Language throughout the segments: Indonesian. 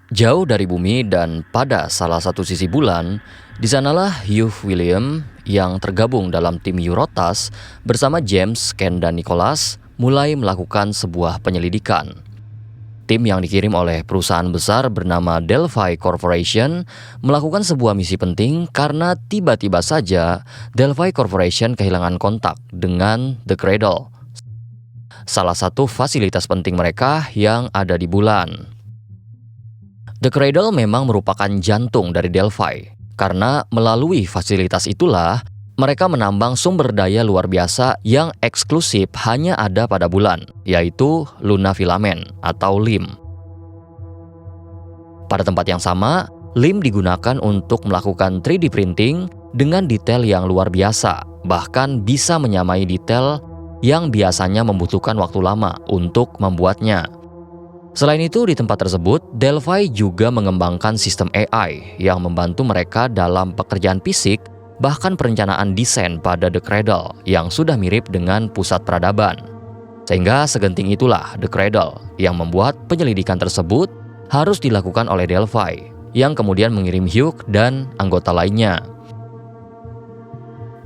Jauh dari bumi dan pada salah satu sisi bulan, di sanalah Hugh William yang tergabung dalam tim Eurotas bersama James, Ken, dan Nicholas mulai melakukan sebuah penyelidikan. Tim yang dikirim oleh perusahaan besar bernama Delphi Corporation melakukan sebuah misi penting karena tiba-tiba saja Delphi Corporation kehilangan kontak dengan The Cradle, salah satu fasilitas penting mereka yang ada di bulan. The Cradle memang merupakan jantung dari Delphi, karena melalui fasilitas itulah mereka menambang sumber daya luar biasa yang eksklusif hanya ada pada bulan, yaitu Luna Filament atau LIM. Pada tempat yang sama, LIM digunakan untuk melakukan 3D printing dengan detail yang luar biasa, bahkan bisa menyamai detail yang biasanya membutuhkan waktu lama untuk membuatnya. Selain itu, di tempat tersebut, Delphi juga mengembangkan sistem AI yang membantu mereka dalam pekerjaan fisik, bahkan perencanaan desain pada The Cradle yang sudah mirip dengan pusat peradaban. Sehingga segenting itulah The Cradle yang membuat penyelidikan tersebut harus dilakukan oleh Delphi, yang kemudian mengirim Hugh dan anggota lainnya.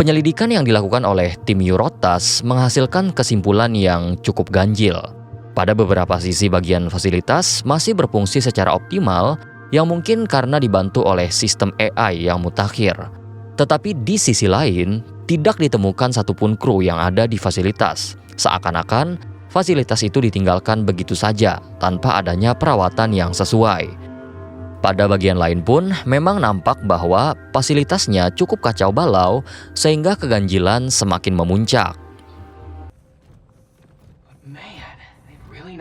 Penyelidikan yang dilakukan oleh tim Eurotas menghasilkan kesimpulan yang cukup ganjil. Pada beberapa sisi bagian fasilitas masih berfungsi secara optimal, yang mungkin karena dibantu oleh sistem AI yang mutakhir. Tetapi di sisi lain, tidak ditemukan satupun kru yang ada di fasilitas. Seakan-akan fasilitas itu ditinggalkan begitu saja tanpa adanya perawatan yang sesuai. Pada bagian lain pun memang nampak bahwa fasilitasnya cukup kacau balau sehingga keganjilan semakin memuncak.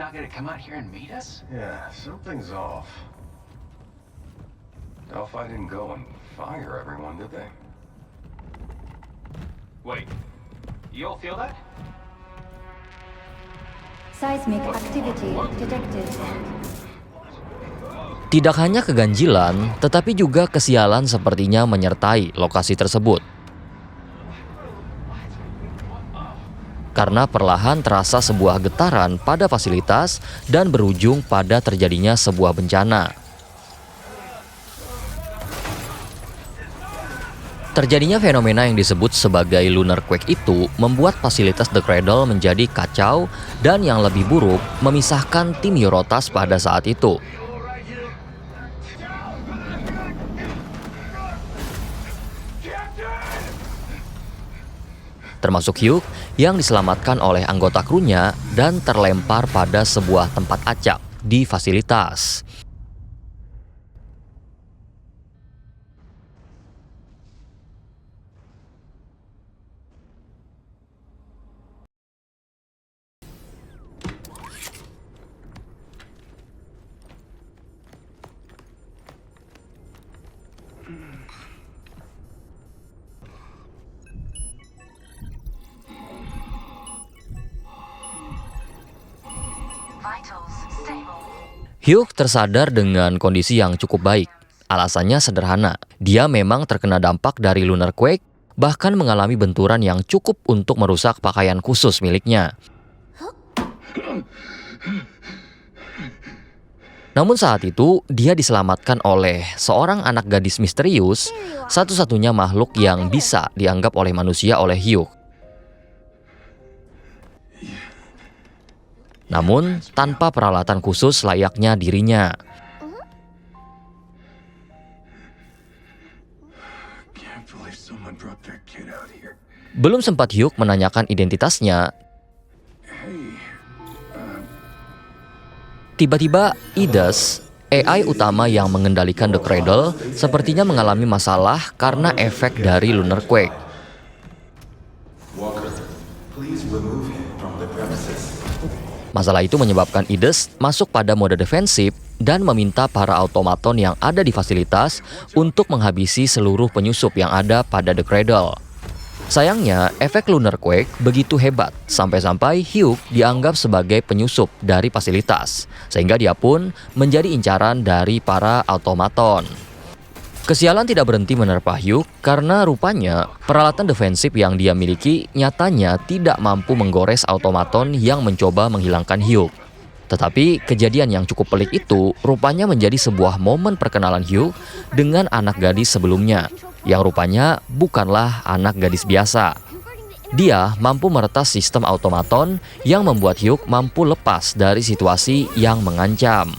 Not gonna come out here and meet us? Yeah, something's off. Delphi didn't go and fire everyone, did they? Wait, you all feel that? Seismic activity detected. Tidak hanya keganjilan, tetapi juga kesialan sepertinya menyertai lokasi tersebut. Karena perlahan terasa sebuah getaran pada fasilitas dan berujung pada terjadinya sebuah bencana. Terjadinya fenomena yang disebut sebagai lunar quake itu membuat fasilitas The Cradle menjadi kacau dan yang lebih buruk memisahkan tim Eurotas pada saat itu. Termasuk Hugh yang diselamatkan oleh anggota krunya dan terlempar pada sebuah tempat acak di fasilitas. Hugh tersadar dengan kondisi yang cukup baik. Alasannya sederhana, dia memang terkena dampak dari lunar quake, bahkan mengalami benturan yang cukup untuk merusak pakaian khusus miliknya. Namun saat itu, dia diselamatkan oleh seorang anak gadis misterius, satu-satunya makhluk yang bisa dianggap oleh manusia oleh Hugh. Namun, tanpa peralatan khusus layaknya dirinya. Belum sempat Hugh menanyakan identitasnya, tiba-tiba Idus, AI utama yang mengendalikan The Cradle, sepertinya mengalami masalah karena efek dari lunar quake. Masalah itu menyebabkan Idus masuk pada mode defensif dan meminta para automaton yang ada di fasilitas untuk menghabisi seluruh penyusup yang ada pada The Cradle. Sayangnya, efek lunar quake begitu hebat sampai-sampai Hugh dianggap sebagai penyusup dari fasilitas, sehingga dia pun menjadi incaran dari para automaton. Kesialan tidak berhenti menerpa Hugh karena rupanya peralatan defensif yang dia miliki nyatanya tidak mampu menggores automaton yang mencoba menghilangkan Hugh. Tetapi kejadian yang cukup pelik itu rupanya menjadi sebuah momen perkenalan Hugh dengan anak gadis sebelumnya, yang rupanya bukanlah anak gadis biasa. Dia mampu meretas sistem automaton yang membuat Hugh mampu lepas dari situasi yang mengancam.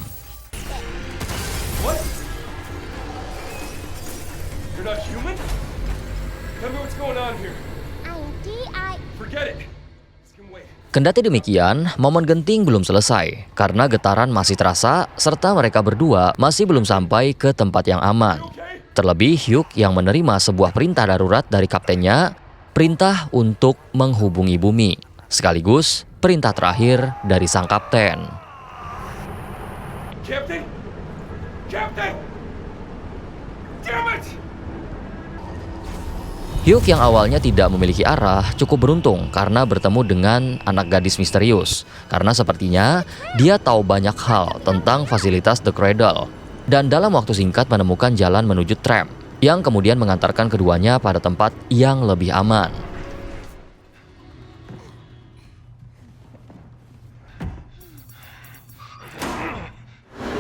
You're not human? Tell me what's going on here. I'm D.I. Forget it. This can wait. Kendati demikian, momen genting belum selesai karena getaran masih terasa serta mereka berdua masih belum sampai ke tempat yang aman. Terlebih Hugh yang menerima sebuah perintah darurat dari kaptennya, perintah untuk menghubungi bumi, sekaligus perintah terakhir dari sang kapten. Captain? Captain! Damn it! Hugh yang awalnya tidak memiliki arah cukup beruntung karena bertemu dengan anak gadis misterius. Karena sepertinya dia tahu banyak hal tentang fasilitas The Cradle. Dan dalam waktu singkat menemukan jalan menuju tram yang kemudian mengantarkan keduanya pada tempat yang lebih aman.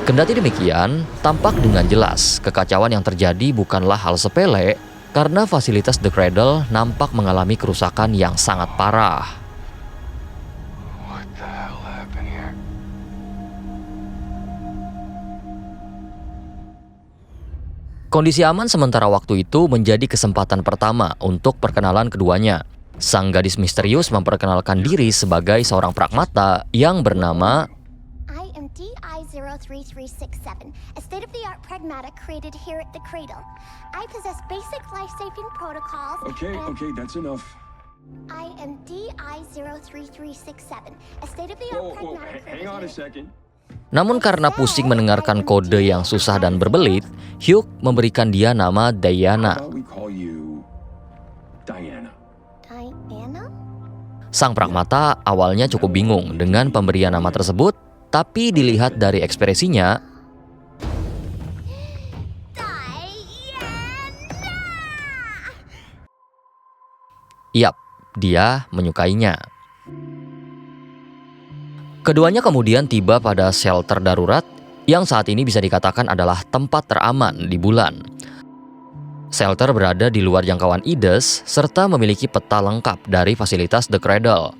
Kendati demikian, tampak dengan jelas kekacauan yang terjadi bukanlah hal sepele karena fasilitas The Cradle nampak mengalami kerusakan yang sangat parah. What the hell happened here? Kondisi aman sementara waktu itu menjadi kesempatan pertama untuk perkenalan keduanya. Sang gadis misterius memperkenalkan diri sebagai seorang pragmata yang bernama I am DI-03367, a state-of-the-art pragmata created here at the Cradle. I possess basic life-saving protocols. Okay, and okay, that's enough. I am DI-03367, a state-of-the-art Whoa, pragmata hang on a second. Namun karena pusing mendengarkan kode yang susah dan berbelit, Hugh memberikan dia nama Diana. How about we call you Diana? Diana? Sang pragmata awalnya cukup bingung dengan pemberian nama tersebut, tapi dilihat dari ekspresinya, yap, dia menyukainya. Keduanya kemudian tiba pada shelter darurat yang saat ini bisa dikatakan adalah tempat teraman di bulan. Shelter berada di luar jangkauan Idus serta memiliki peta lengkap dari fasilitas The Cradle.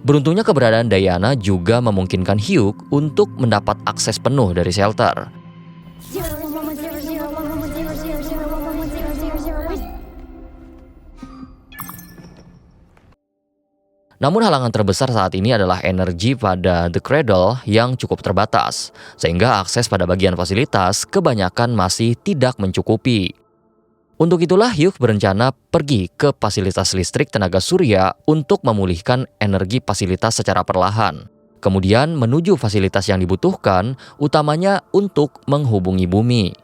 Beruntungnya keberadaan Diana juga memungkinkan Hugh untuk mendapat akses penuh dari shelter. Namun halangan terbesar saat ini adalah energi pada The Cradle yang cukup terbatas, sehingga akses pada bagian fasilitas kebanyakan masih tidak mencukupi. Untuk itulah Hugh berencana pergi ke fasilitas listrik tenaga surya untuk memulihkan energi fasilitas secara perlahan. Kemudian menuju fasilitas yang dibutuhkan, utamanya untuk menghubungi bumi.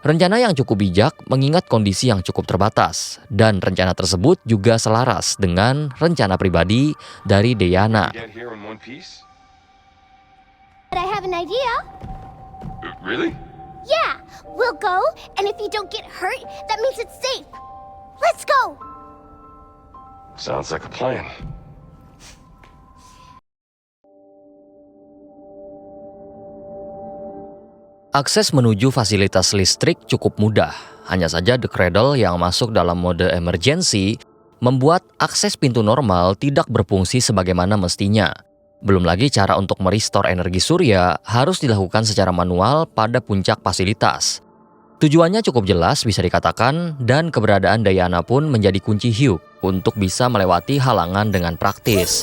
Rencana yang cukup bijak mengingat kondisi yang cukup terbatas, dan rencana tersebut juga selaras dengan rencana pribadi dari Diana. Get here in one piece? But I have an idea. Really? Yeah, we'll go, and if you don't get hurt, that means it's safe. Let's go! Sounds like a plan. Akses menuju fasilitas listrik cukup mudah. Hanya saja The Cradle yang masuk dalam mode emergency membuat akses pintu normal tidak berfungsi sebagaimana mestinya. Belum lagi cara untuk merestore energi surya harus dilakukan secara manual pada puncak fasilitas. Tujuannya cukup jelas bisa dikatakan, dan keberadaan Diana pun menjadi kunci Hugh untuk bisa melewati halangan dengan praktis.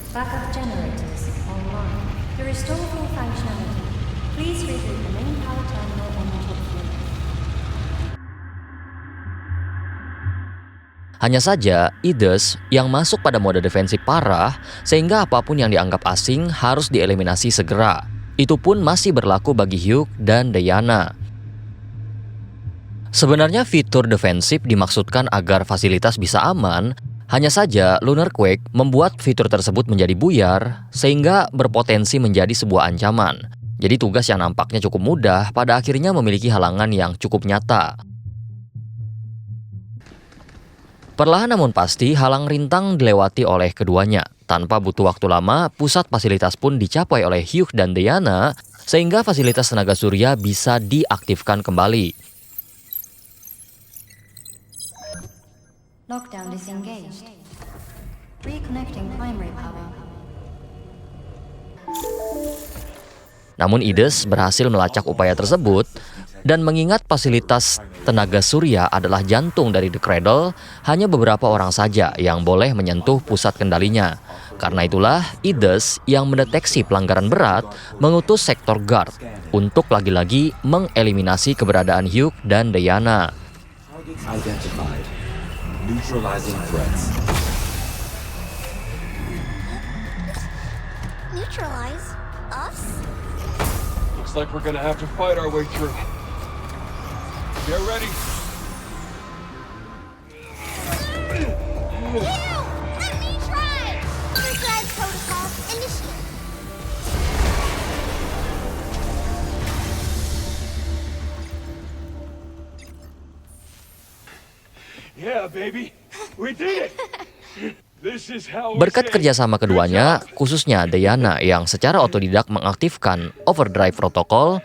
Backup generators online. To restore full functionality, please reboot the main power terminal on the top floor. Hanya saja, Idus yang masuk pada mode defensif parah, sehingga apapun yang dianggap asing harus dieliminasi segera. Itu pun masih berlaku bagi Hugh dan Diana. Sebenarnya fitur defensif dimaksudkan agar fasilitas bisa aman, hanya saja Lunar Quake membuat fitur tersebut menjadi buyar, sehingga berpotensi menjadi sebuah ancaman. Jadi tugas yang nampaknya cukup mudah pada akhirnya memiliki halangan yang cukup nyata. Perlahan namun pasti halang rintang dilewati oleh keduanya, Tanpa butuh waktu lama, pusat fasilitas pun dicapai oleh Hugh dan Diana, sehingga fasilitas tenaga surya bisa diaktifkan kembali. Lockdown disengaged. Reconnecting primary power. Namun Ides berhasil melacak upaya tersebut, dan mengingat fasilitas tenaga surya adalah jantung dari The Cradle, hanya beberapa orang saja yang boleh menyentuh pusat kendalinya. Karena itulah, Ides yang mendeteksi pelanggaran berat mengutus sektor guard untuk lagi-lagi mengeliminasi keberadaan Hugh dan Diana. Targets identified. Neutralizing threats. Neutralize us? Looks like we're gonna have to fight our way through. Get ready. Ew! Let me try! Neutralize protocol initiate. Yeah, baby. We did it. This is how we Berkat say. kerjasama keduanya, khususnya Diana yang secara otodidak mengaktifkan overdrive protokol,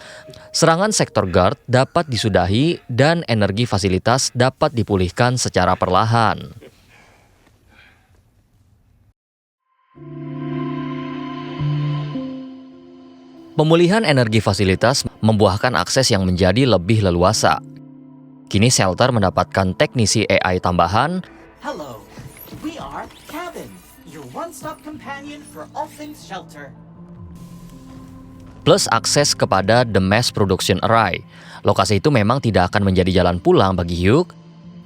serangan sektor guard dapat disudahi dan energi fasilitas dapat dipulihkan secara perlahan. Pemulihan energi fasilitas membuahkan akses yang menjadi lebih leluasa. Kini Shelter mendapatkan teknisi AI tambahan Hello, we are Cabin, your one-stop companion for all things shelter. plus akses kepada The Mass Production Array. Lokasi itu memang tidak akan menjadi jalan pulang bagi Hugh,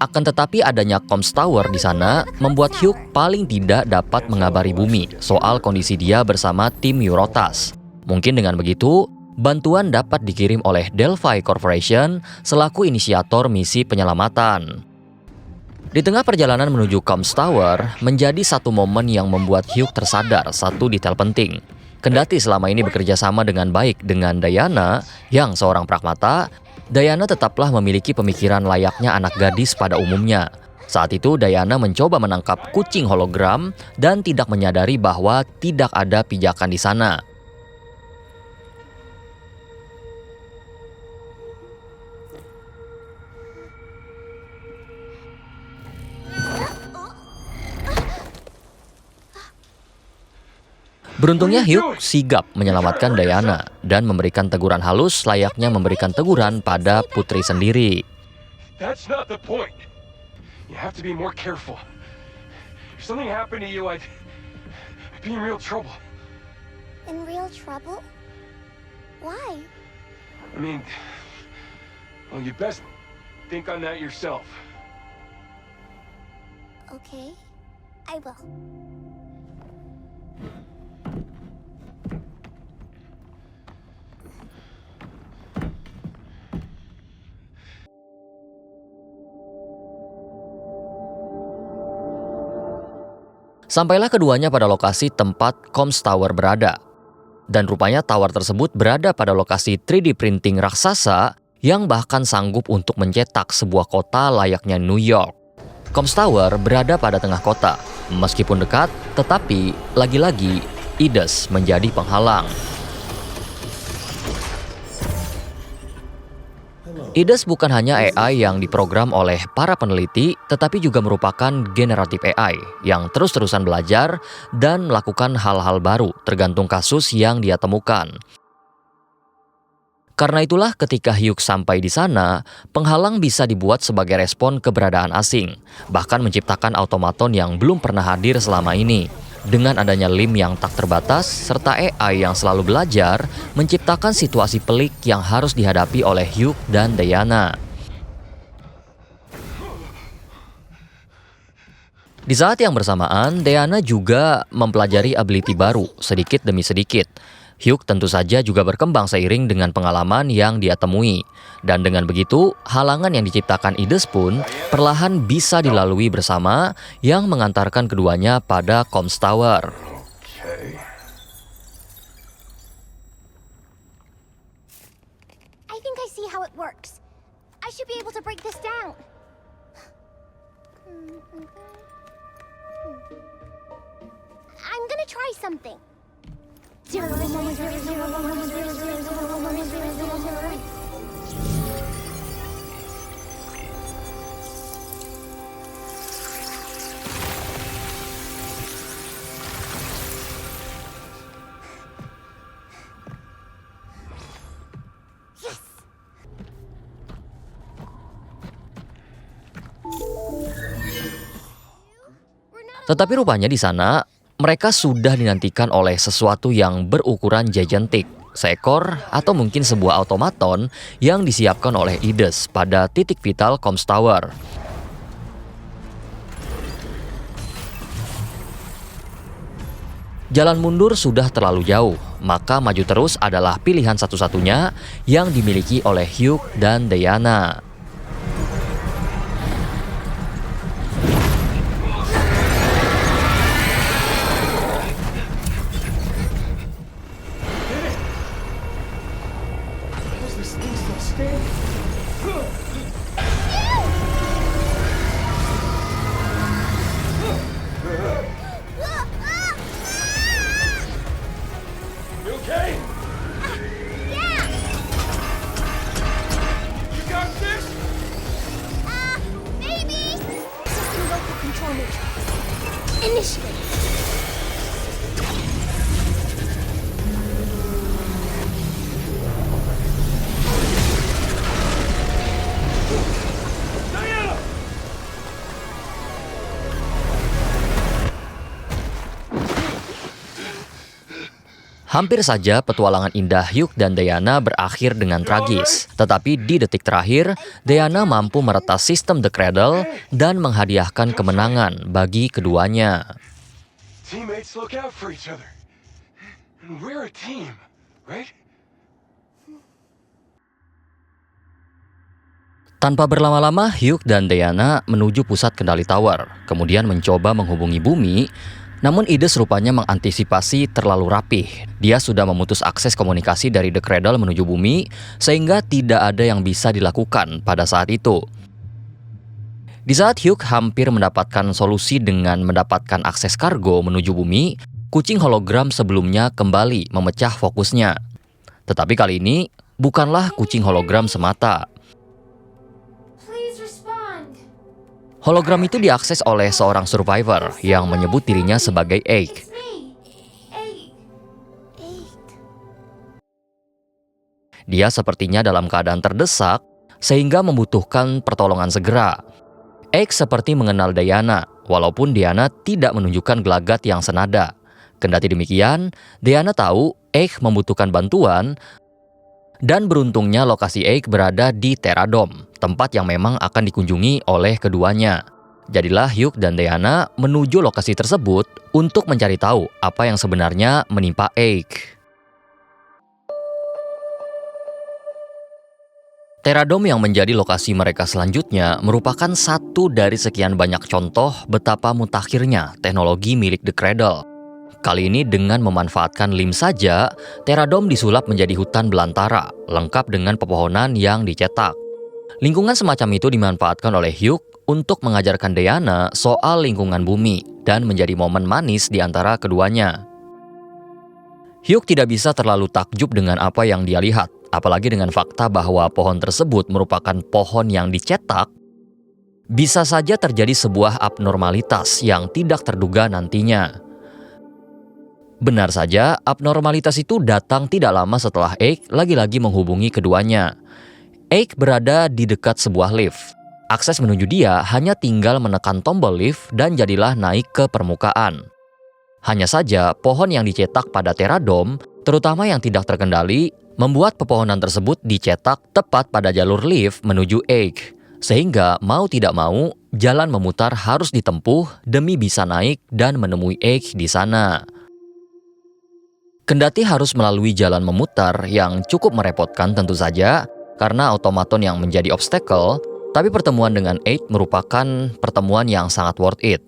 akan tetapi adanya comms tower di sana membuat Hugh paling tidak dapat mengabari bumi soal kondisi dia bersama tim Eurotas. Mungkin dengan begitu, bantuan dapat dikirim oleh Delphi Corporation selaku inisiator misi penyelamatan. Di tengah perjalanan menuju comms tower, menjadi satu momen yang membuat Hugh tersadar satu detail penting. Kendati selama ini bekerja sama dengan baik dengan Diana, yang seorang pragmata, Diana tetaplah memiliki pemikiran layaknya anak gadis pada umumnya. Saat itu Diana mencoba menangkap kucing hologram dan tidak menyadari bahwa tidak ada pijakan di sana. Beruntungnya Hugh sigap menyelamatkan Diana dan memberikan teguran halus layaknya memberikan teguran pada putri sendiri. That's not the point. You have to be more careful. If something happened to you, I'd be in real trouble. In real trouble? Why? I mean, well, you best think on that yourself. Okay, I will. Sampailah keduanya pada lokasi tempat comms tower berada. Dan rupanya tower tersebut berada pada lokasi 3D printing raksasa yang bahkan sanggup untuk mencetak sebuah kota layaknya New York. Comms tower berada pada tengah kota. Meskipun dekat, tetapi lagi-lagi Ides menjadi penghalang. Ides bukan hanya AI yang diprogram oleh para peneliti, tetapi juga merupakan generatif AI yang terus-terusan belajar dan melakukan hal-hal baru tergantung kasus yang dia temukan. Karena itulah ketika Hugh sampai di sana, penghalang bisa dibuat sebagai respon keberadaan asing, bahkan menciptakan automaton yang belum pernah hadir selama ini. Dengan adanya LIM yang tak terbatas, serta AI yang selalu belajar, menciptakan situasi pelik yang harus dihadapi oleh Hugh dan Diana. Di saat yang bersamaan, Diana juga mempelajari ability baru sedikit demi sedikit. Hugh tentu saja juga berkembang seiring dengan pengalaman yang dia temui. Dan dengan begitu, halangan yang diciptakan Ides pun perlahan bisa dilalui bersama yang mengantarkan keduanya pada comms tower. Okay. I think I see how it works. I should be able to break this down. I'm gonna try something. 0.0000000000000. Tetapi rupanya di sana mereka sudah dinantikan oleh sesuatu yang berukuran gigantic, seekor atau mungkin sebuah automaton yang disiapkan oleh Eidos pada titik vital Comms Tower. Jalan mundur sudah terlalu jauh, maka maju terus adalah pilihan satu-satunya yang dimiliki oleh Hugh dan Diana. Hampir saja petualangan indah Hugh dan Diana berakhir dengan tragis. Tetapi di detik terakhir, Diana mampu meretas sistem The Cradle dan menghadiahkan kemenangan bagi keduanya. Teammates look out for each other. And we're a team, right? Tanpa berlama-lama, Hugh dan Diana menuju pusat kendali tower, kemudian mencoba menghubungi bumi. Namun Eidos rupanya mengantisipasi terlalu rapih. Dia sudah memutus akses komunikasi dari The Cradle menuju bumi, sehingga tidak ada yang bisa dilakukan pada saat itu. Di saat Hugh hampir mendapatkan solusi dengan mendapatkan akses kargo menuju bumi, kucing hologram sebelumnya kembali memecah fokusnya. Tetapi kali ini bukanlah kucing hologram semata. Hologram itu diakses oleh seorang survivor yang menyebut dirinya sebagai Egg. Dia sepertinya dalam keadaan terdesak sehingga membutuhkan pertolongan segera. Egg seperti mengenal Diana, walaupun Diana tidak menunjukkan gelagat yang senada. Kendati demikian, Diana tahu Egg membutuhkan bantuan. Dan beruntungnya lokasi Egg berada di Terradome, tempat yang memang akan dikunjungi oleh keduanya. Jadilah Hugh dan Diana menuju lokasi tersebut untuk mencari tahu apa yang sebenarnya menimpa Egg. Terradome yang menjadi lokasi mereka selanjutnya merupakan satu dari sekian banyak contoh betapa mutakhirnya teknologi milik The Cradle. Kali ini dengan memanfaatkan lem saja, Terradome disulap menjadi hutan belantara, lengkap dengan pepohonan yang dicetak. Lingkungan semacam itu dimanfaatkan oleh Hugh untuk mengajarkan Diana soal lingkungan bumi dan menjadi momen manis di antara keduanya. Hugh tidak bisa terlalu takjub dengan apa yang dia lihat, apalagi dengan fakta bahwa pohon tersebut merupakan pohon yang dicetak. Bisa saja terjadi sebuah abnormalitas yang tidak terduga nantinya. Benar saja, abnormalitas itu datang tidak lama setelah Egg lagi-lagi menghubungi keduanya. Egg berada di dekat sebuah lift. Akses menuju dia hanya tinggal menekan tombol lift dan jadilah naik ke permukaan. Hanya saja, pohon yang dicetak pada Terradome, terutama yang tidak terkendali, membuat pepohonan tersebut dicetak tepat pada jalur lift menuju Egg. Sehingga mau tidak mau, jalan memutar harus ditempuh demi bisa naik dan menemui Egg di sana. Kendati harus melalui jalan memutar yang cukup merepotkan tentu saja, karena automaton yang menjadi obstacle, tapi pertemuan dengan Egg merupakan pertemuan yang sangat worth it.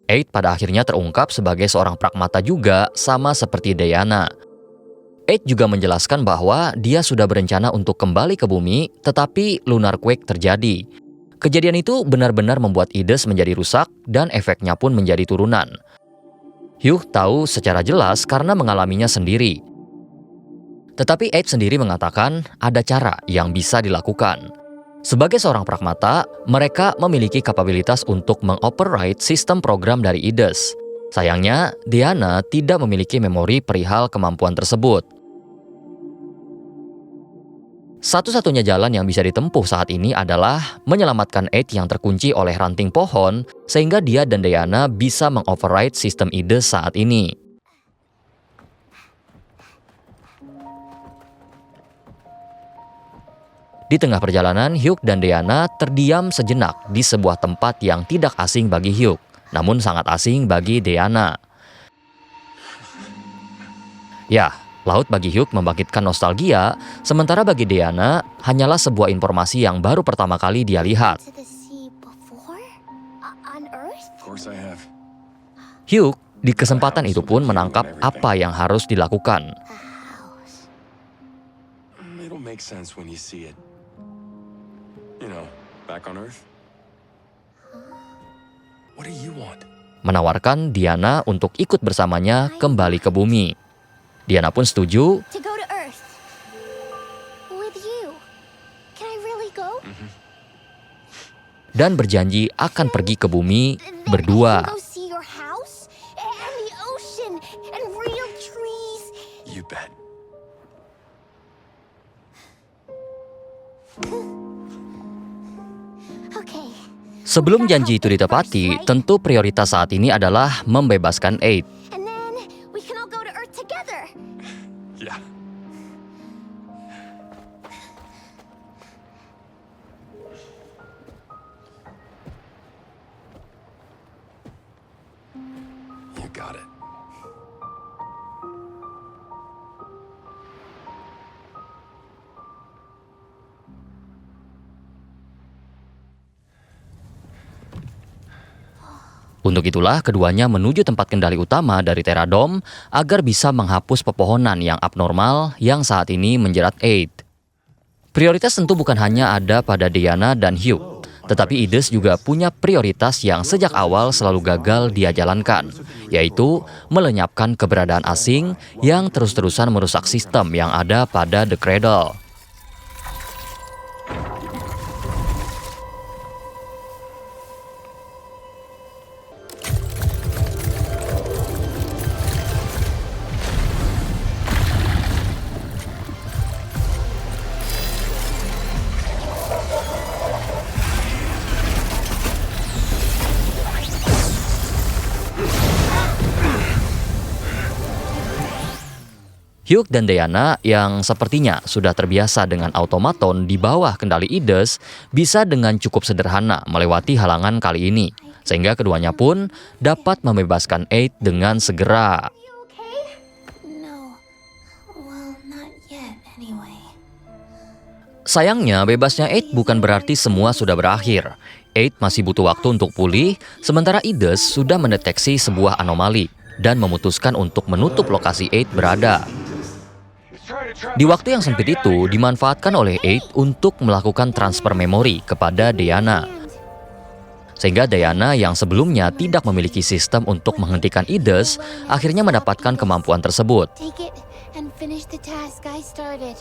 Egg pada akhirnya terungkap sebagai seorang pragmata juga, sama seperti Diana. Egg juga menjelaskan bahwa dia sudah berencana untuk kembali ke bumi, tetapi lunar quake terjadi. Kejadian itu benar-benar membuat Eidos menjadi rusak dan efeknya pun menjadi turunan. Hugh tahu secara jelas karena mengalaminya sendiri. Tetapi Aid sendiri mengatakan ada cara yang bisa dilakukan. Sebagai seorang pragmata, mereka memiliki kapabilitas untuk mengoperate sistem program dari IDES. Sayangnya, Diana tidak memiliki memori perihal kemampuan tersebut. Satu-satunya jalan yang bisa ditempuh saat ini adalah menyelamatkan Aid yang terkunci oleh ranting pohon sehingga dia dan Diana bisa mengoverride sistem IDES saat ini. Di tengah perjalanan, Hugh dan Diana terdiam sejenak di sebuah tempat yang tidak asing bagi Hugh, namun sangat asing bagi Diana. Ya, laut bagi Hugh membangkitkan nostalgia, sementara bagi Diana hanyalah sebuah informasi yang baru pertama kali dia lihat. To the sea before? On Earth? Of course I have. Hugh di kesempatan itu pun menangkap apa yang harus dilakukan. A house. It'll make sense when you see it. You know, back on Earth. What do you want? Menawarkan Diana untuk ikut bersamanya kembali ke bumi. Diana pun setuju. To go to Earth. With you. Can I really go? Dan berjanji akan pergi ke bumi Then berdua. I can go see your house and the ocean and real trees. You bet. Okay. Sebelum janji itu ditepati, tentu prioritas saat ini adalah membebaskan Aid. And then we can all go to Earth together. Yeah. You got it. Untuk itulah keduanya menuju tempat kendali utama dari Terradome agar bisa menghapus pepohonan yang abnormal yang saat ini menjerat Aid. Prioritas tentu bukan hanya ada pada Diana dan Hugh, tetapi IDES juga punya prioritas yang sejak awal selalu gagal dia jalankan, yaitu melenyapkan keberadaan asing yang terus-terusan merusak sistem yang ada pada The Cradle. Hugh dan Diana yang sepertinya sudah terbiasa dengan automaton di bawah kendali IDES bisa dengan cukup sederhana melewati halangan kali ini, sehingga keduanya pun dapat membebaskan Aid dengan segera. You okay? No. Well, not yet anyway. Sayangnya, bebasnya Aid bukan berarti semua sudah berakhir. Aid masih butuh waktu untuk pulih, sementara IDES sudah mendeteksi sebuah anomali dan memutuskan untuk menutup lokasi Aid berada. Di waktu yang sempit itu, dimanfaatkan oleh Aid untuk melakukan transfer memori kepada Diana. Sehingga Diana yang sebelumnya tidak memiliki sistem untuk menghentikan IDES, akhirnya mendapatkan kemampuan tersebut. Take it and finish the task I started.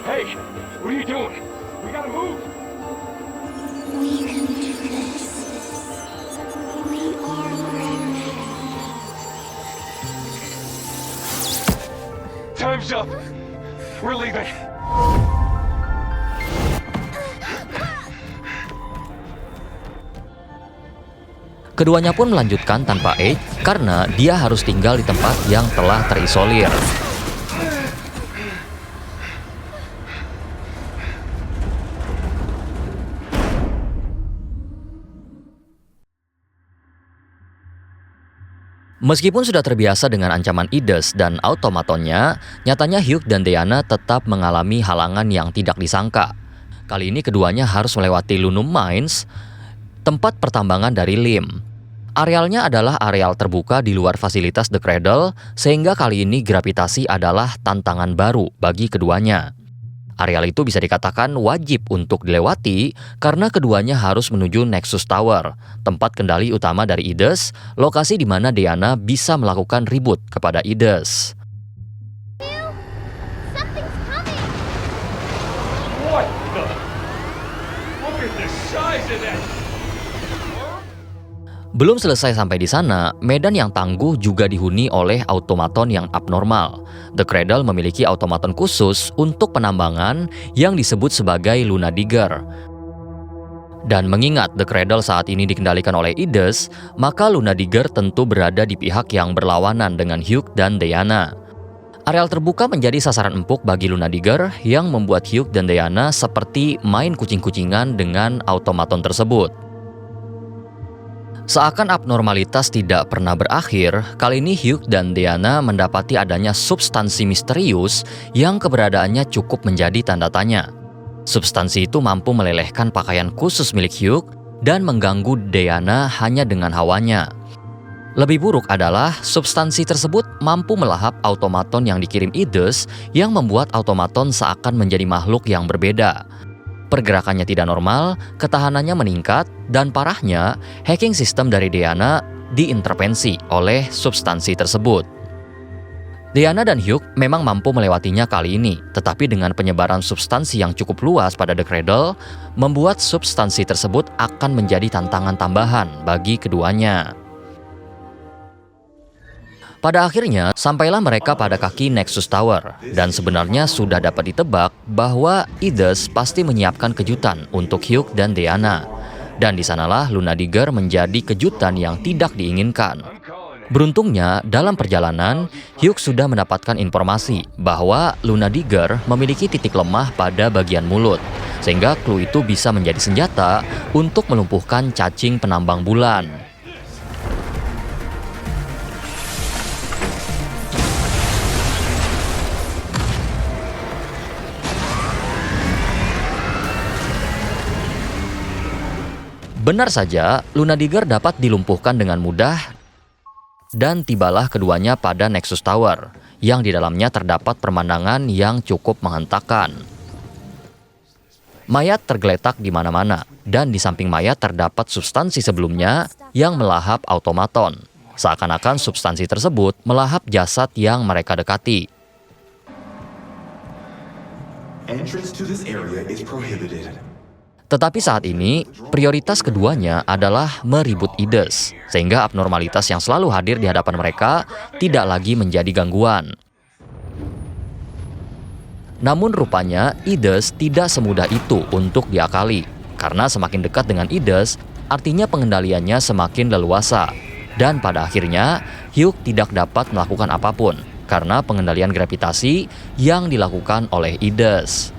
Hey, what are you doing? We gotta move. We can do this. We are ready. Time's up. We're leaving. Keduanya pun melanjutkan tanpa Aid karena dia harus tinggal di tempat yang telah terisolir. Meskipun sudah terbiasa dengan ancaman IDES dan automatonnya, nyatanya Hugh dan Diana tetap mengalami halangan yang tidak disangka. Kali ini keduanya harus melewati Lunum Mines, tempat pertambangan dari Lim. Arealnya adalah areal terbuka di luar fasilitas The Cradle, sehingga kali ini gravitasi adalah tantangan baru bagi keduanya. Areal itu bisa dikatakan wajib untuk dilewati karena keduanya harus menuju Nexus Tower, tempat kendali utama dari Idus, lokasi di mana Diana bisa melakukan reboot kepada Idus. Something's coming! What the? Look at the size of that! Belum selesai sampai di sana, medan yang tangguh juga dihuni oleh automaton yang abnormal. The Cradle memiliki automaton khusus untuk penambangan yang disebut sebagai Luna Digger. Dan mengingat The Cradle saat ini dikendalikan oleh Idus, maka Luna Digger tentu berada di pihak yang berlawanan dengan Hugh dan Diana. Areal terbuka menjadi sasaran empuk bagi Luna Digger yang membuat Hugh dan Diana seperti main kucing-kucingan dengan automaton tersebut. Seakan abnormalitas tidak pernah berakhir, kali ini Hugh dan Diana mendapati adanya substansi misterius yang keberadaannya cukup menjadi tanda tanya. Substansi itu mampu melelehkan pakaian khusus milik Hugh dan mengganggu Diana hanya dengan hawanya. Lebih buruk adalah substansi tersebut mampu melahap automaton yang dikirim Idus yang membuat automaton seakan menjadi makhluk yang berbeda. Pergerakannya tidak normal, ketahanannya meningkat, dan parahnya, hacking sistem dari Diana diintervensi oleh substansi tersebut. Diana dan Hugh memang mampu melewatinya kali ini, tetapi dengan penyebaran substansi yang cukup luas pada The Cradle, membuat substansi tersebut akan menjadi tantangan tambahan bagi keduanya. Pada akhirnya, sampailah mereka pada kaki Nexus Tower, dan sebenarnya sudah dapat ditebak bahwa Idus pasti menyiapkan kejutan untuk Hugh dan Diana. Dan di sanalah Luna Digger menjadi kejutan yang tidak diinginkan. Beruntungnya, dalam perjalanan, Hugh sudah mendapatkan informasi bahwa Luna Digger memiliki titik lemah pada bagian mulut, sehingga clue itu bisa menjadi senjata untuk melumpuhkan cacing penambang bulan. Benar saja, Luna Digger dapat dilumpuhkan dengan mudah dan tibalah keduanya pada Nexus Tower, yang di dalamnya terdapat pemandangan yang cukup menghentakkan. Mayat tergeletak di mana-mana, dan di samping mayat terdapat substansi sebelumnya yang melahap automaton. Seakan-akan substansi tersebut melahap jasad yang mereka dekati. Entrance to this area is prohibited. Tetapi saat ini, prioritas keduanya adalah meribut Idus, sehingga abnormalitas yang selalu hadir di hadapan mereka tidak lagi menjadi gangguan. Namun rupanya, Idus tidak semudah itu untuk diakali, karena semakin dekat dengan Idus, artinya pengendaliannya semakin leluasa. Dan pada akhirnya, Hugh tidak dapat melakukan apapun, karena pengendalian gravitasi yang dilakukan oleh Idus.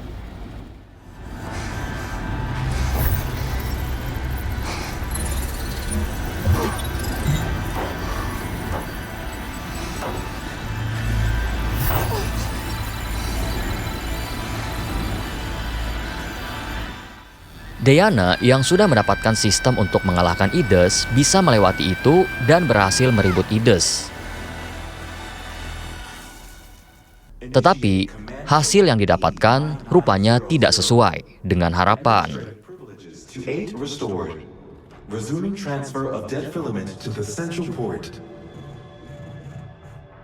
Diana yang sudah mendapatkan sistem untuk mengalahkan Idus bisa melewati itu dan berhasil meribut Idus. Tetapi hasil yang didapatkan rupanya tidak sesuai dengan harapan. To 8 restored. Resuming transfer of dead filament to the central port.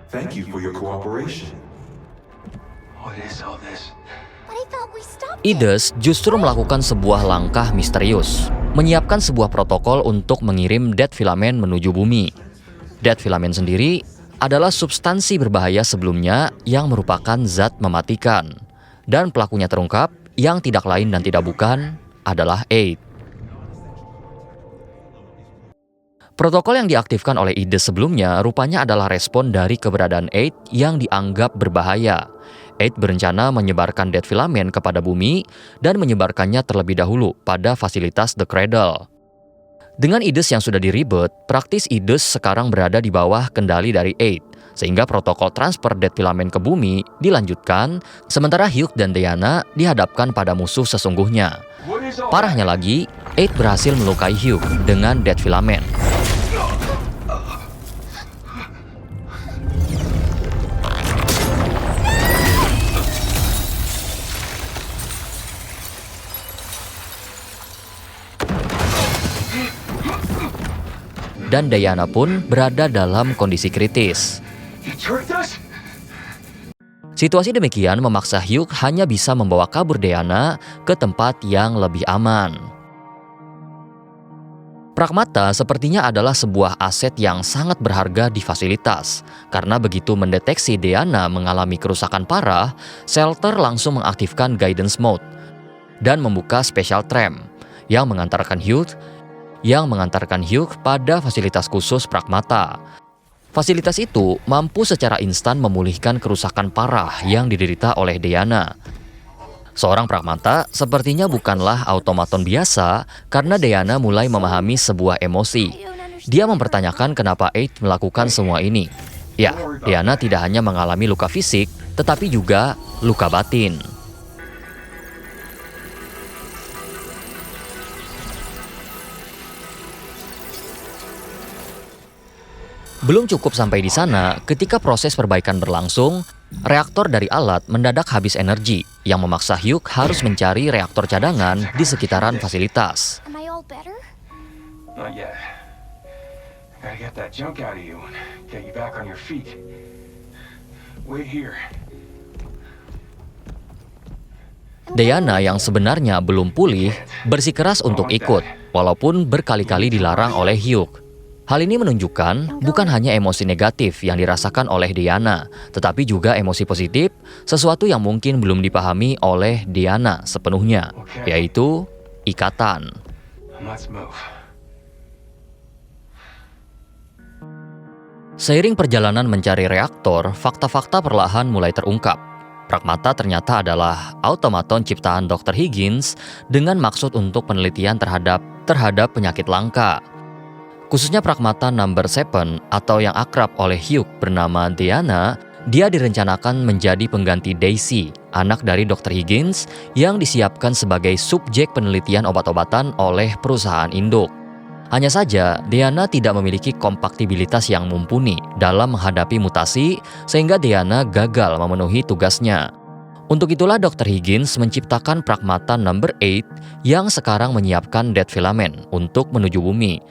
Thank you for your cooperation. What is all this? But I thought we stopped it. Idus justru melakukan sebuah langkah misterius, menyiapkan sebuah protokol untuk mengirim dead filament menuju bumi. Dead filament sendiri adalah substansi berbahaya sebelumnya yang merupakan zat mematikan. Dan pelakunya terungkap yang tidak lain dan tidak bukan adalah 8. Protokol yang diaktifkan oleh Idus sebelumnya rupanya adalah respon dari keberadaan 8 yang dianggap berbahaya. 8 berencana menyebarkan dead filament kepada bumi dan menyebarkannya terlebih dahulu pada fasilitas The Cradle. Dengan Idus yang sudah diribet, praktis Idus sekarang berada di bawah kendali dari 8, sehingga protokol transfer dead filament ke bumi dilanjutkan, sementara Hugh dan Diana dihadapkan pada musuh sesungguhnya. Parahnya lagi, 8 berhasil melukai Hugh dengan dead filament. dan Diana pun berada dalam kondisi kritis. You tricked us? Situasi demikian memaksa Hugh hanya bisa membawa kabur Diana ke tempat yang lebih aman. Pragmata sepertinya adalah sebuah aset yang sangat berharga di fasilitas, karena begitu mendeteksi Diana mengalami kerusakan parah, shelter langsung mengaktifkan guidance mode dan membuka special tram yang mengantarkan Hugh pada fasilitas khusus Pragmata. Fasilitas itu mampu secara instan memulihkan kerusakan parah yang diderita oleh Diana. Seorang Pragmata sepertinya bukanlah automaton biasa karena Diana mulai memahami sebuah emosi. Dia mempertanyakan kenapa Aid melakukan semua ini. Ya, Diana tidak hanya mengalami luka fisik, tetapi juga luka batin. Belum cukup sampai di sana, ketika proses perbaikan berlangsung, reaktor dari alat mendadak habis energi, yang memaksa Hugh harus mencari reaktor cadangan di sekitaran fasilitas. Am I all better? Not yet. Gotta get that junk out of you and get you back on your feet. Wait here. Diana yang sebenarnya belum pulih bersikeras untuk ikut, walaupun berkali-kali dilarang oleh Hugh. Hal ini menunjukkan bukan hanya emosi negatif yang dirasakan oleh Diana, tetapi juga emosi positif, sesuatu yang mungkin belum dipahami oleh Diana sepenuhnya, yaitu ikatan. Let's move. Seiring perjalanan mencari reaktor, fakta-fakta perlahan mulai terungkap. Pragmata ternyata adalah automaton ciptaan Dr. Higgins dengan maksud untuk penelitian terhadap penyakit langka. Khususnya Pragmata Number 7 atau yang akrab oleh Hugh bernama Diana, dia direncanakan menjadi pengganti Daisy, anak dari Dr. Higgins yang disiapkan sebagai subjek penelitian obat-obatan oleh perusahaan induk. Hanya saja, Diana tidak memiliki kompatibilitas yang mumpuni dalam menghadapi mutasi sehingga Diana gagal memenuhi tugasnya. Untuk itulah Dr. Higgins menciptakan Pragmata Number 8 yang sekarang menyiapkan dead filament untuk menuju bumi.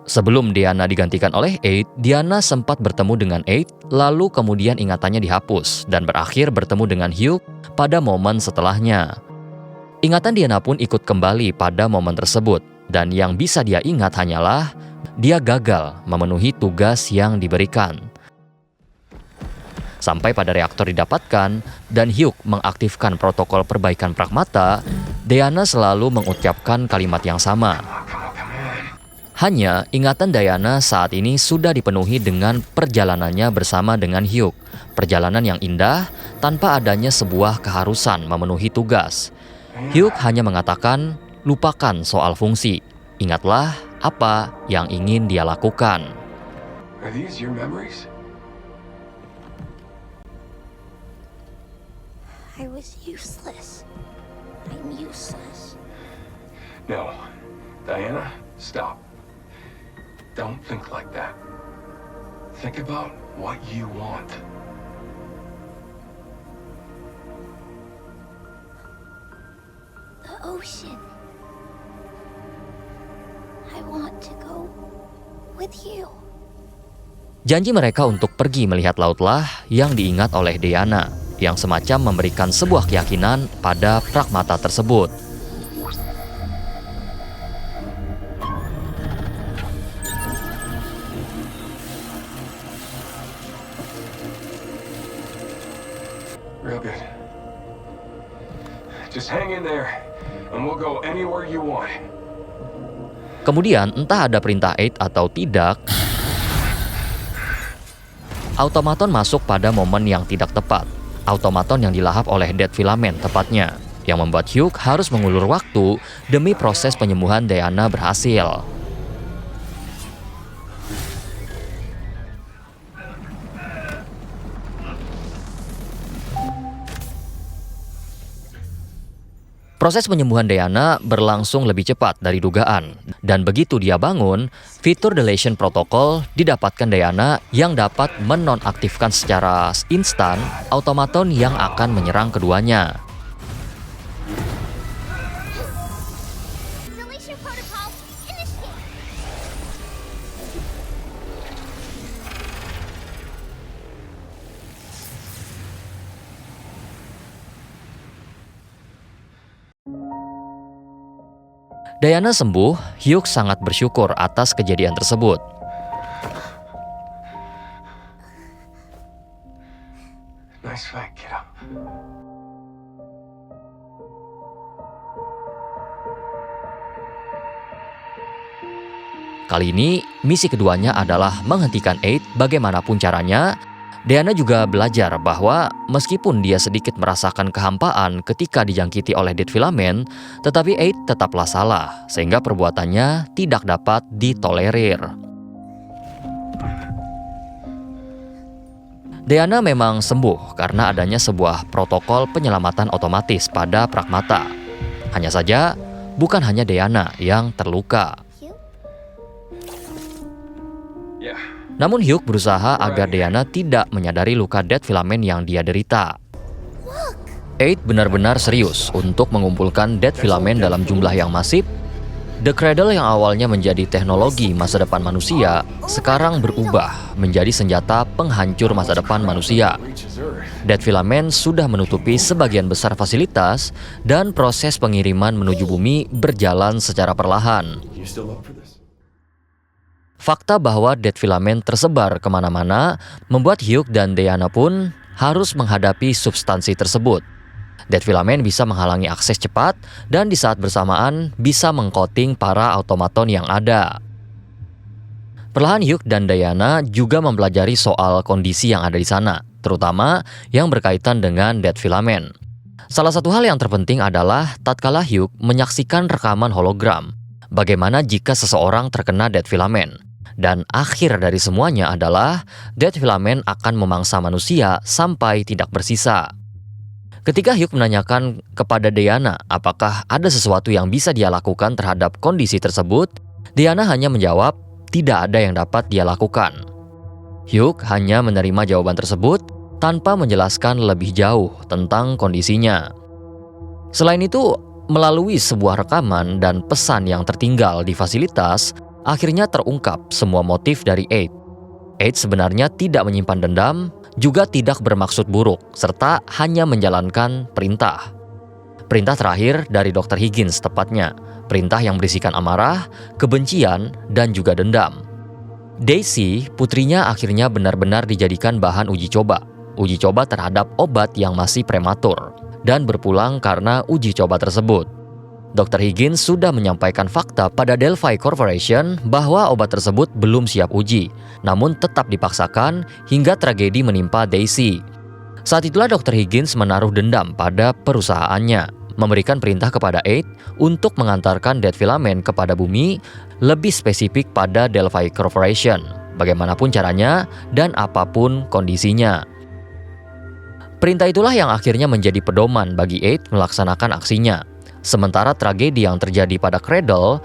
Sebelum Diana digantikan oleh Aid, Diana sempat bertemu dengan Aid, lalu kemudian ingatannya dihapus dan berakhir bertemu dengan Hugh pada momen setelahnya. Ingatan Diana pun ikut kembali pada momen tersebut, dan yang bisa dia ingat hanyalah dia gagal memenuhi tugas yang diberikan. Sampai pada reaktor didapatkan dan Hugh mengaktifkan protokol perbaikan Pragmata, Diana selalu mengucapkan kalimat yang sama. Hanya ingatan Diana saat ini sudah dipenuhi dengan perjalanannya bersama dengan Hugh. Perjalanan yang indah tanpa adanya sebuah keharusan memenuhi tugas. Hugh hanya mengatakan, lupakan soal fungsi. Ingatlah apa yang ingin dia lakukan. Are these your memories? I was useless. I'm useless. No. Diana, stop. Don't think like that. Think about what you want. The ocean. I want to go with you. Janji mereka untuk pergi melihat lautlah yang diingat oleh Diana, yang semacam memberikan sebuah keyakinan pada Pragmata tersebut. Real good. Just hang in there, and we'll go anywhere you want. Kemudian entah ada perintah Aid atau tidak, automaton masuk pada momen yang tidak tepat. Automaton yang dilahap oleh dead filament tepatnya, yang membuat Hugh harus mengulur waktu demi proses penyembuhan Diana berhasil. Proses penyembuhan Diana berlangsung lebih cepat dari dugaan, dan begitu dia bangun, fitur Deletion Protocol didapatkan Diana yang dapat menonaktifkan secara instan automaton yang akan menyerang keduanya. Deletion protocol initiate. Diana sembuh, Hugh sangat bersyukur atas kejadian tersebut. Nice fight, kiddo. Kali ini, misi keduanya adalah menghentikan Aid bagaimanapun caranya. Diana juga belajar bahwa meskipun dia sedikit merasakan kehampaan ketika dijangkiti oleh Dead Filament, tetapi Aid tetaplah salah, sehingga perbuatannya tidak dapat ditolerir. Diana memang sembuh karena adanya sebuah protokol penyelamatan otomatis pada Pragmata. Hanya saja, bukan hanya Diana yang terluka. Yeah. Namun Hugh berusaha agar Diana tidak menyadari luka Dead Filament yang dia derita. Aid benar-benar serius untuk mengumpulkan Dead Filament dalam jumlah yang masif. The Cradle yang awalnya menjadi teknologi masa depan manusia, sekarang berubah menjadi senjata penghancur masa depan manusia. Dead Filament sudah menutupi sebagian besar fasilitas dan proses pengiriman menuju bumi berjalan secara perlahan. You still up for this? Fakta bahwa Dead Filament tersebar kemana-mana membuat Hugh dan Diana pun harus menghadapi substansi tersebut. Dead Filament bisa menghalangi akses cepat dan di saat bersamaan bisa mengcoating para automaton yang ada. Perlahan Hugh dan Diana juga mempelajari soal kondisi yang ada di sana, terutama yang berkaitan dengan Dead Filament. Salah satu hal yang terpenting adalah tatkala Hugh menyaksikan rekaman hologram, bagaimana jika seseorang terkena Dead Filament. Dan akhir dari semuanya adalah Dead Filament akan memangsa manusia sampai tidak bersisa. Ketika Hugh menanyakan kepada Diana apakah ada sesuatu yang bisa dia lakukan terhadap kondisi tersebut, Diana hanya menjawab tidak ada yang dapat dia lakukan. Hugh hanya menerima jawaban tersebut tanpa menjelaskan lebih jauh tentang kondisinya. Selain itu, melalui sebuah rekaman dan pesan yang tertinggal di fasilitas, akhirnya terungkap semua motif dari Aid. Aid sebenarnya tidak menyimpan dendam, juga tidak bermaksud buruk, serta hanya menjalankan perintah. Perintah terakhir dari Dr. Higgins tepatnya, perintah yang berisikan amarah, kebencian, dan juga dendam. Daisy, putrinya akhirnya benar-benar dijadikan bahan uji coba terhadap obat yang masih prematur, dan berpulang karena uji coba tersebut. Dr. Higgins sudah menyampaikan fakta pada Delphi Corporation bahwa obat tersebut belum siap uji, namun tetap dipaksakan hingga tragedi menimpa Daisy. Saat itulah Dr. Higgins menaruh dendam pada perusahaannya, memberikan perintah kepada Aid untuk mengantarkan Dead Filament kepada bumi, lebih spesifik pada Delphi Corporation, bagaimanapun caranya dan apapun kondisinya. Perintah itulah yang akhirnya menjadi pedoman bagi Aid melaksanakan aksinya. Sementara tragedi yang terjadi pada Cradle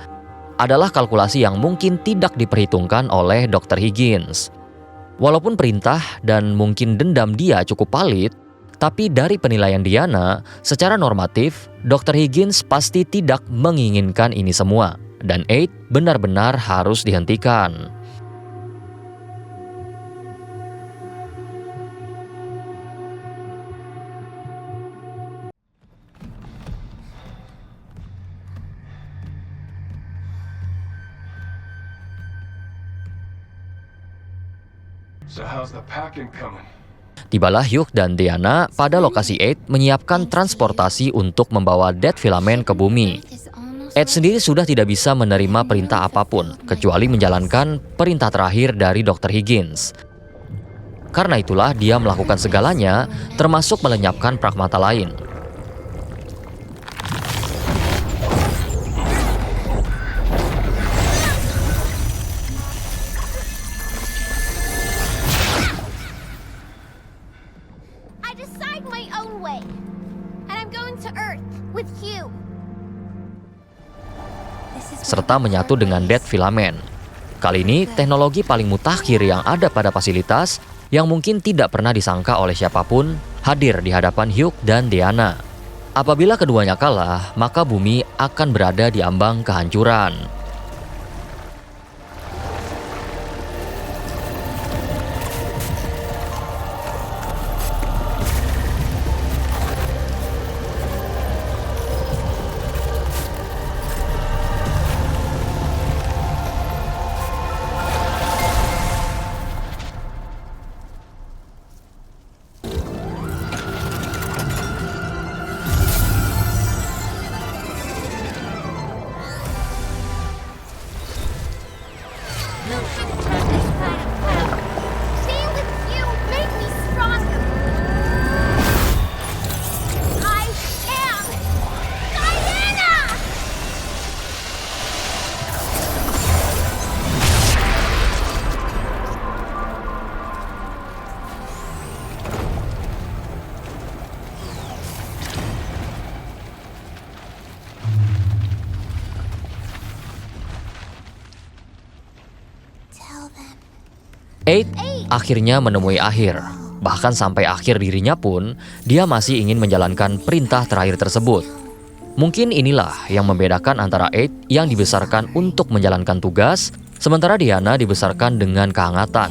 adalah kalkulasi yang mungkin tidak diperhitungkan oleh Dr. Higgins. Walaupun perintah dan mungkin dendam dia cukup valid, tapi dari penilaian Diana, secara normatif, Dr. Higgins pasti tidak menginginkan ini semua, dan Aid benar-benar harus dihentikan. So how's the packing coming? Tibalah Hugh dan Diana pada lokasi Aid menyiapkan transportasi untuk membawa Dead Filament ke bumi. Aid sendiri sudah tidak bisa menerima perintah apapun, kecuali menjalankan perintah terakhir dari Dr. Higgins. Karena itulah dia melakukan segalanya, termasuk melenyapkan Pragmata lain. Serta menyatu dengan Dead Filament. Kali ini, teknologi paling mutakhir yang ada pada fasilitas yang mungkin tidak pernah disangka oleh siapapun hadir di hadapan Hugh dan Diana. Apabila keduanya kalah, maka bumi akan berada di ambang kehancuran. Eight akhirnya menemui akhir. Bahkan sampai akhir dirinya pun, dia masih ingin menjalankan perintah terakhir tersebut. Mungkin inilah yang membedakan antara Eight yang dibesarkan untuk menjalankan tugas, sementara Diana dibesarkan dengan kehangatan.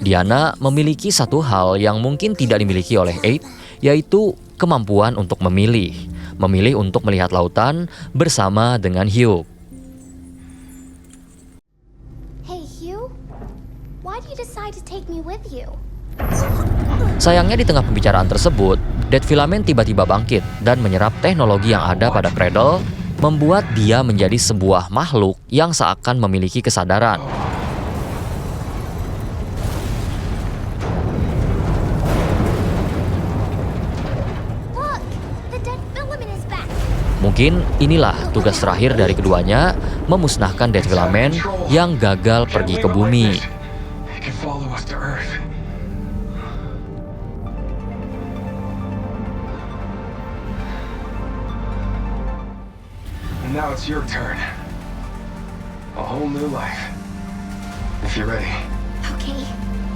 Diana memiliki satu hal yang mungkin tidak dimiliki oleh Eight, yaitu kemampuan untuk memilih. Memilih untuk melihat lautan bersama dengan Hugh. Hey, Hugh? Why do you decide to take me with you? Sayangnya di tengah pembicaraan tersebut, Dead Filament tiba-tiba bangkit dan menyerap teknologi yang ada pada Cradle, membuat dia menjadi sebuah makhluk yang seakan memiliki kesadaran. Look, the dead filament is back. Mungkin inilah tugas terakhir dari keduanya, memusnahkan Dead Filament yang gagal pergi ke bumi. It can follow us to Earth. And now it's your turn. A whole new life. If you're ready. Okay,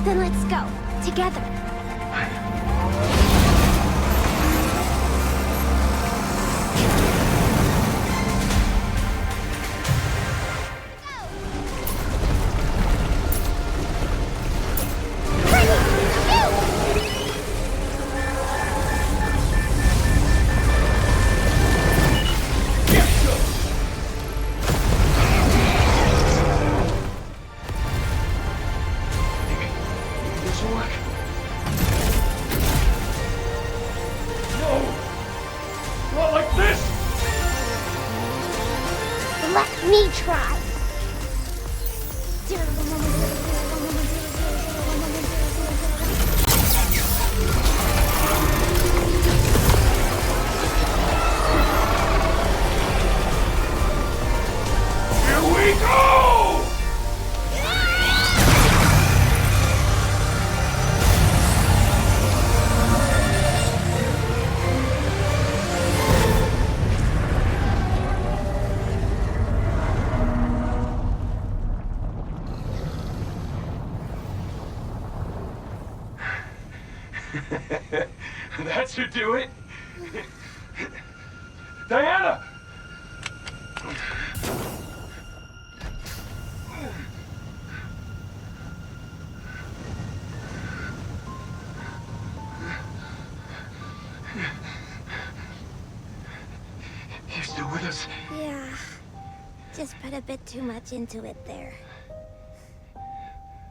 then let's go. Together. This will work. No! Not like this! Let me try. Here we go! That should do it. Diana! You still with us? Yeah, just put a bit too much into it there.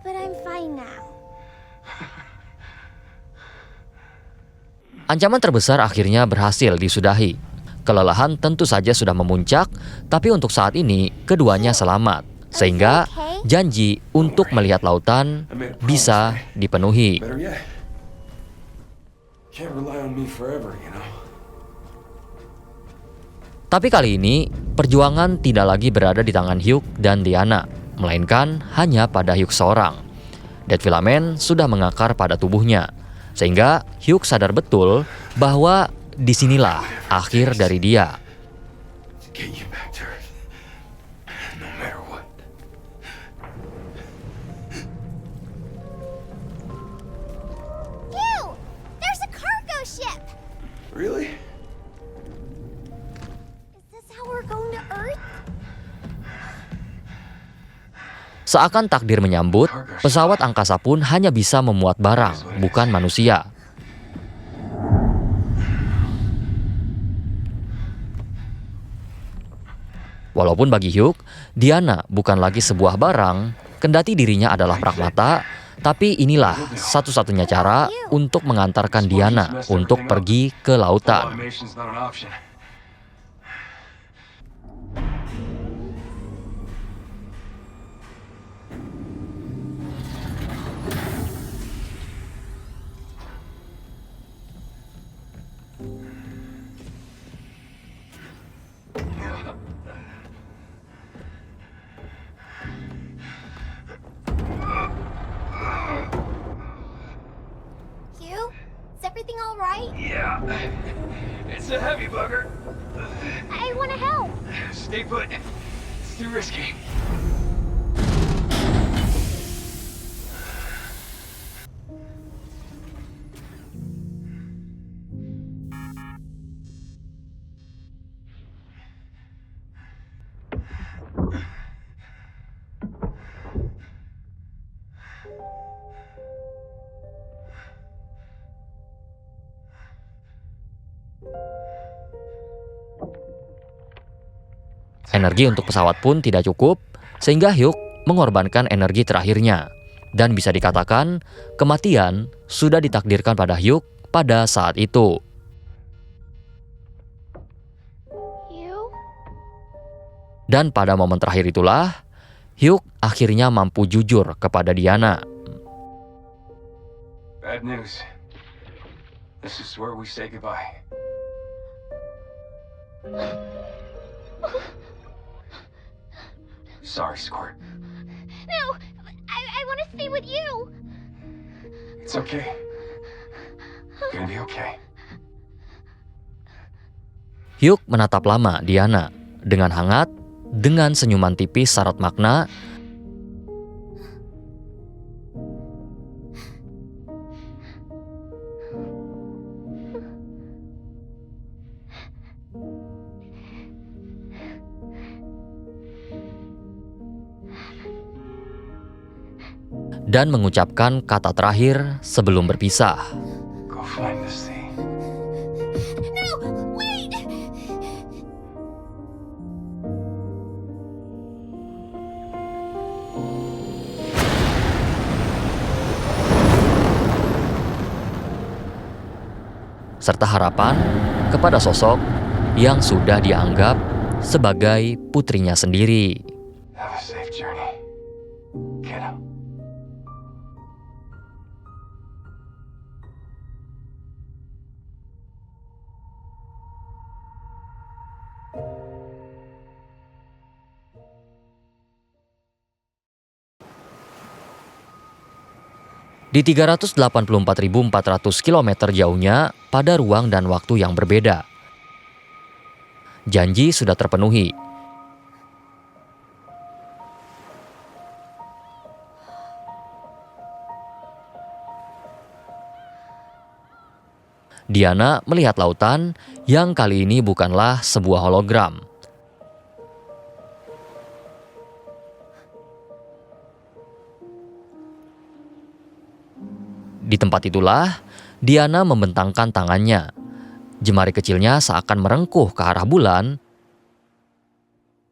But I'm fine now. Ancaman terbesar akhirnya berhasil disudahi. Kelelahan tentu saja sudah memuncak, tapi untuk saat ini keduanya selamat. Sehingga janji untuk melihat lautan bisa dipenuhi. Better yet, can't rely on me forever, you know. Tapi kali ini, perjuangan tidak lagi berada di tangan Hugh dan Diana, melainkan hanya pada Hugh seorang. Dead Filament sudah mengakar pada tubuhnya, sehingga Hugh sadar betul bahwa disinilah akhir dari dia. Get you back to Earth, no matter what. Ew! There's a cargo ship! Really? Is this how we're going to Earth? Seakan takdir menyambut, pesawat angkasa pun hanya bisa memuat barang, bukan manusia. Walaupun bagi Hugh, Diana bukan lagi sebuah barang, kendati dirinya adalah pragmata, tapi inilah satu-satunya cara untuk mengantarkan Diana untuk pergi ke lautan. Automation's not an option. Hugh? Is everything all right? Yeah. It's a heavy bugger. I want to help. Stay put. It's too risky. Energi untuk pesawat pun tidak cukup, sehingga Hyuk mengorbankan energi terakhirnya. Dan bisa dikatakan, kematian sudah ditakdirkan pada Hyuk pada saat itu. Dan pada momen terakhir itulah, Hyuk akhirnya mampu jujur kepada Diana. Bad news. This is where we say goodbye. Sorry, Squirt. No, I want to stay with you. It's okay. Gonna be okay. Hyuk menatap lama Diana dengan hangat, dengan senyuman tipis syarat makna. Dan mengucapkan kata terakhir sebelum berpisah. Go find this thing. No, wait! Serta harapan kepada sosok yang sudah dianggap sebagai putrinya sendiri. Have a safe journey. Kiddo. Di 384.400 km jauhnya pada ruang dan waktu yang berbeda. Janji sudah terpenuhi. Diana melihat lautan yang kali ini bukanlah sebuah hologram. Di tempat itulah, Diana membentangkan tangannya. Jemari kecilnya seakan merengkuh ke arah bulan.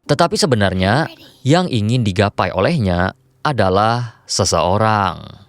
Tetapi sebenarnya, yang ingin digapai olehnya adalah seseorang.